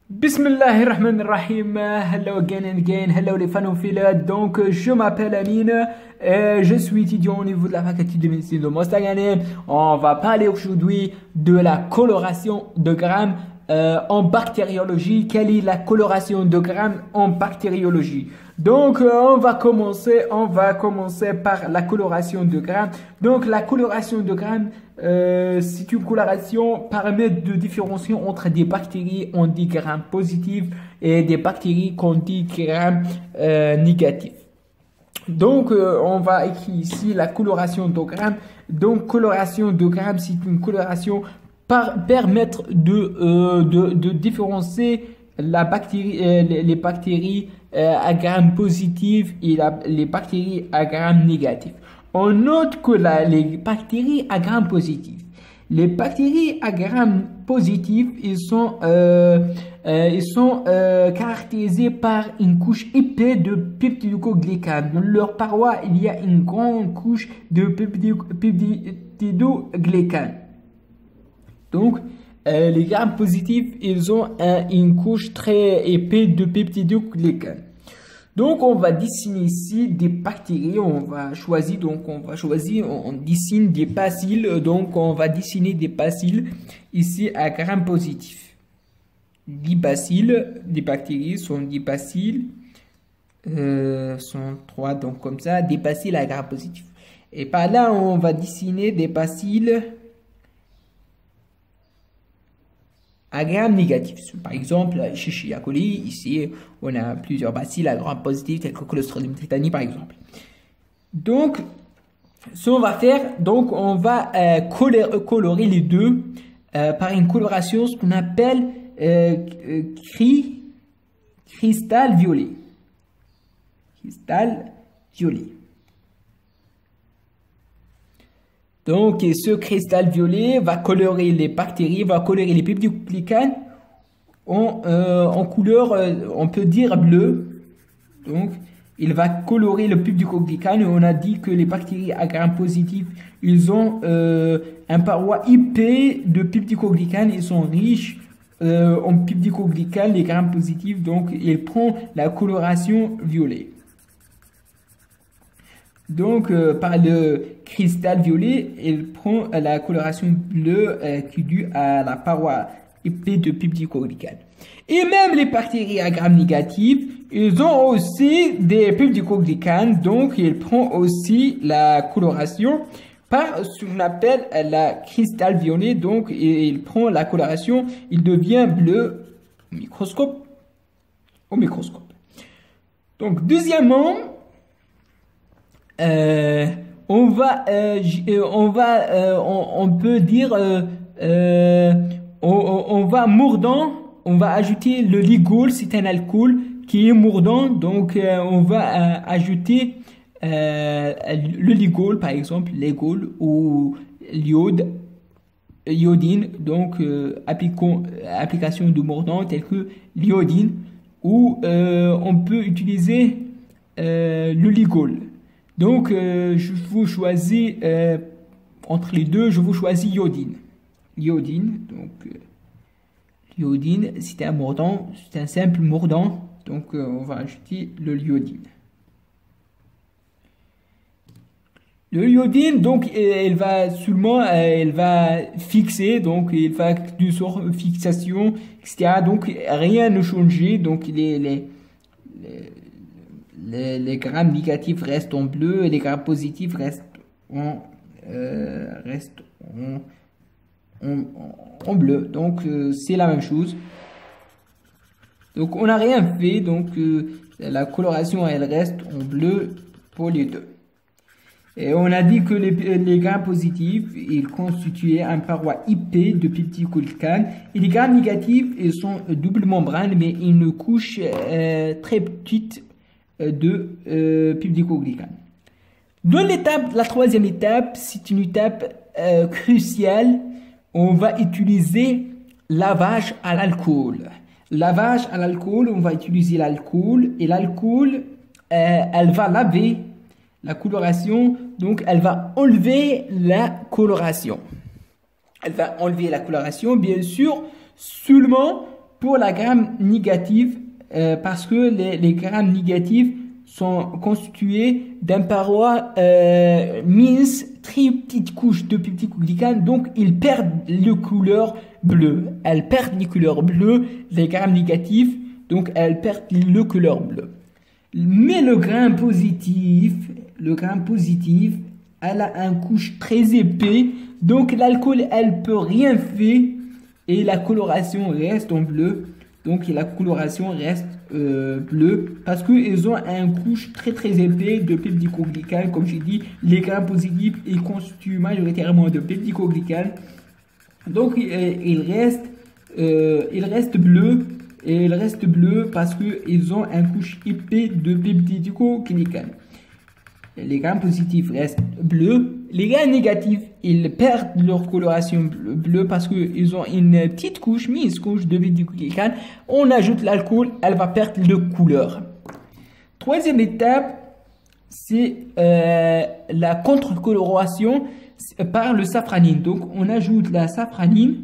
Bismillahirrahmanirrahim. Hello again and again. Hello les fanophiles. Donc, je m'appelle Amine et je suis étudiant au niveau de la faculté de médecine de Mostaganem. On va parler aujourd'hui de la coloration de grammes en bactériologie. Quelle est la coloration de grammes en bactériologie? Donc, on va commencer par la coloration de grammes. Donc, la coloration de grammes, c'est une coloration permet de différencier entre des bactéries on dit gram positifs et des bactéries qu'on dit gram négatifs. Donc, on va écrire ici la coloration de grammes. Donc, coloration de grammes, c'est une coloration permettre de différencier la bactérie, les bactéries à gram positif et les bactéries à gram négatif. On note que les bactéries à gram positif, les bactéries à gram positif, ils sont caractérisées par une couche épais de peptidoglycanes. Dans leur paroi, il y a une grande couche de peptidoglycanes. Donc, les grammes positifs, ils ont une couche très épaisse de peptidoglycanes. Donc, on va dessiner ici des bactéries. On dessine des bacilles. Donc, on va dessiner des bacilles ici à grammes positifs. Des bactéries sont des bacilles. Sont trois, donc comme ça, des bacilles à grammes positifs. Et par là, on va dessiner des bacilles à grammes négatifs. Par exemple, Escherichia coli, ici, on a plusieurs bacilles à grammes positifs, tels que Clostridium tetani, par exemple. Donc, ce qu'on va faire, donc, on va colorer les deux par une coloration, ce qu'on appelle cristal violet. Cristal violet. Donc, ce cristal violet va colorer les bactéries, va colorer les peptidoglycanes en couleur, on peut dire bleu. Donc, il va colorer le peptidoglycane. On a dit que les bactéries à gram positif, ils ont un paroi épais de peptidoglycanes. Ils sont riches en peptidoglycanes, les grammes positifs. Donc, il prend la coloration violet. Donc, par le cristal violet, il prend la coloration bleue qui est due à la paroi épais de peptidoglycanes. Et même les bactéries à gram négatifs, ils ont aussi des peptidoglycanes. Donc, il prend aussi la coloration par ce qu'on appelle la cristal violet. Donc, il prend la coloration, il devient bleu au microscope. Donc, deuxièmement, on peut dire, on va ajouter le ligol, c'est un alcool qui est mordant, donc on va ajouter le ligol, par exemple, l'égol ou l'iodine, donc application de mordant telle que l'iodine, ou on peut utiliser le ligol. Donc, je vous choisis entre les deux, je vous choisis iodine. L'iodine, donc l'iodine, c'est un mordant, c'est un simple mordant, donc on va ajouter le l'iodine. Le l'iodine, donc, elle va fixer, donc il va d'une sorte de fixation, etc. Donc, rien ne change, donc les grammes négatifs restent en bleu et les grammes positifs restent en bleu. Donc, c'est la même chose. Donc, on n'a rien fait. Donc, la coloration, elle reste en bleu pour les deux. Et on a dit que les grammes positifs, ils constituaient un paroi épais de peptidoglycanes. Et les grammes négatifs, ils sont double membrane, mais une couche très petite de peptidoglycanes. Dans la troisième étape, c'est une étape cruciale. On va utiliser lavage à l'alcool. Lavage à l'alcool, on va utiliser l'alcool et l'alcool, elle va laver la coloration, donc elle va enlever la coloration. Elle va enlever la coloration, bien sûr, seulement pour la gramme négative, parce que les grammes négatifs sont constitués d'un paroi mince, très petite couche de peptidoglycane, donc ils perdent le couleur bleue. Elles perdent les couleurs bleues, les grammes négatifs, donc elles perdent le couleur bleue. Mais le gramme positif, elle a une couche très épais, donc l'alcool, elle peut rien faire et la coloration reste en bleu. Donc la coloration reste bleue parce qu'ils ont une couche très épais de peptidoglycane. Comme j'ai dit, les grammes positifs, ils constituent majoritairement de peptidoglycane. Donc il reste bleu. Et il reste bleu parce qu'ils ont une couche épais de peptidoglycane. Les grammes positifs restent bleus. Les grammes négatifs, ils perdent leur coloration bleue parce qu'ils ont une petite couche, mince couche de peptidoglycane. On ajoute l'alcool, elle va perdre de couleur. Troisième étape, c'est la contre-coloration par le safranine. Donc on ajoute la safranine.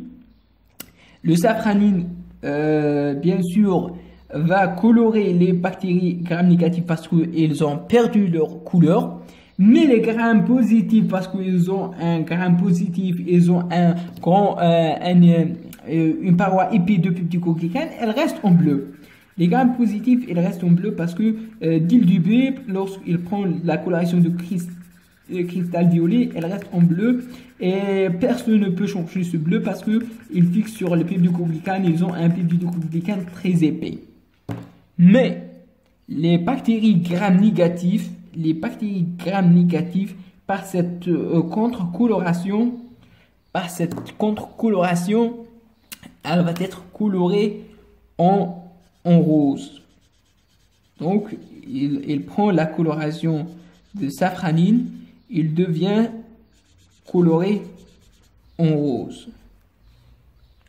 Le safranine, bien sûr, va colorer les bactéries grammes négatifs parce qu'ils ont perdu leur couleur. Mais les grammes positifs, parce qu'ils ont un gramme positif, ils ont une paroi épais de peptidoglycane, elles restent en bleu. Les grammes positifs, elles restent en bleu parce que dès le début, lorsqu'ils prennent la coloration de cristal violet, elle reste en bleu et personne ne peut changer ce bleu parce que ils fixent sur le peptidoglycane, ils ont un peptidoglycane très épais. Mais les bactéries grammes négatifs, par cette contre-coloration, elle va être colorée en rose. Donc il prend la coloration de safranine, il devient coloré en rose.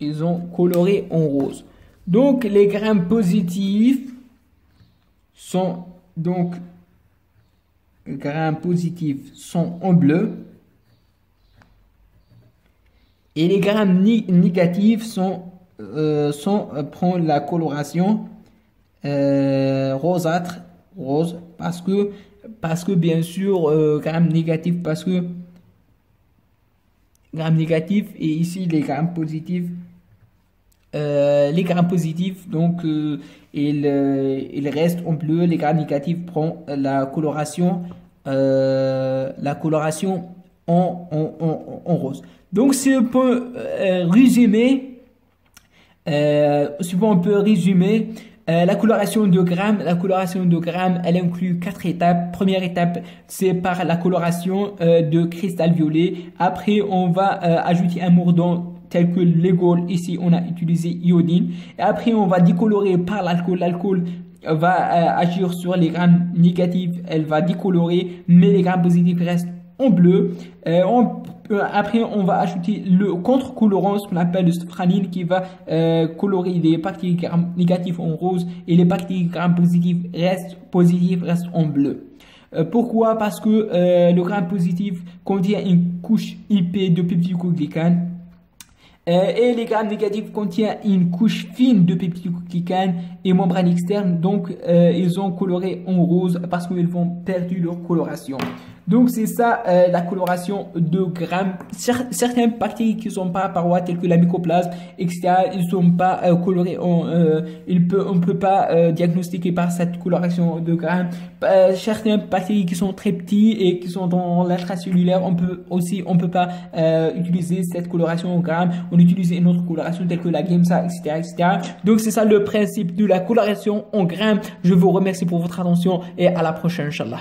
Ils ont coloré en rose. Donc les grammes positifs sont en bleu et les grammes négatifs prennent la coloration rosâtre, rose, parce que bien sûr grammes négatifs, parce que grammes négatifs et ici les grammes positifs. Les grammes positifs, donc ils restent en bleu. Les grammes négatifs prennent la coloration en rose. Donc si on peut résumer, la coloration de grammes, elle inclut 4 étapes. Première étape, c'est par la coloration de cristal violet. Après, on va ajouter un mordant tel que l'égol. Ici, on a utilisé iodine. Et après, on va décolorer par l'alcool. L'alcool va agir sur les grammes négatifs. Elle va décolorer, mais les grammes positifs restent en bleu. Après, on va ajouter le contre-colorant, ce qu'on appelle le safranine, qui va colorer les bactéries grammes négatifs en rose et les bactéries grammes positifs restent en bleu. Pourquoi? Parce que le gramme positif contient une couche épais de peptidoglycane. Et les grammes négatifs contiennent une couche fine de peptidoglycane et membrane externe, donc ils ont coloré en rose parce qu'ils vont perdre leur coloration. Donc c'est ça la coloration de grammes. Certaines bactéries qui sont pas parois telles que la mycoplasme, etc., ils sont pas colorés. On peut pas diagnostiquer par cette coloration de grammes. Certaines bactéries qui sont très petites et qui sont dans l'intracellulaire, on peut pas utiliser cette coloration en grammes. On utilise une autre coloration telle que la GEMSA, etc. Donc c'est ça le principe de la coloration en grammes. Je vous remercie pour votre attention et à la prochaine, Inch'Allah.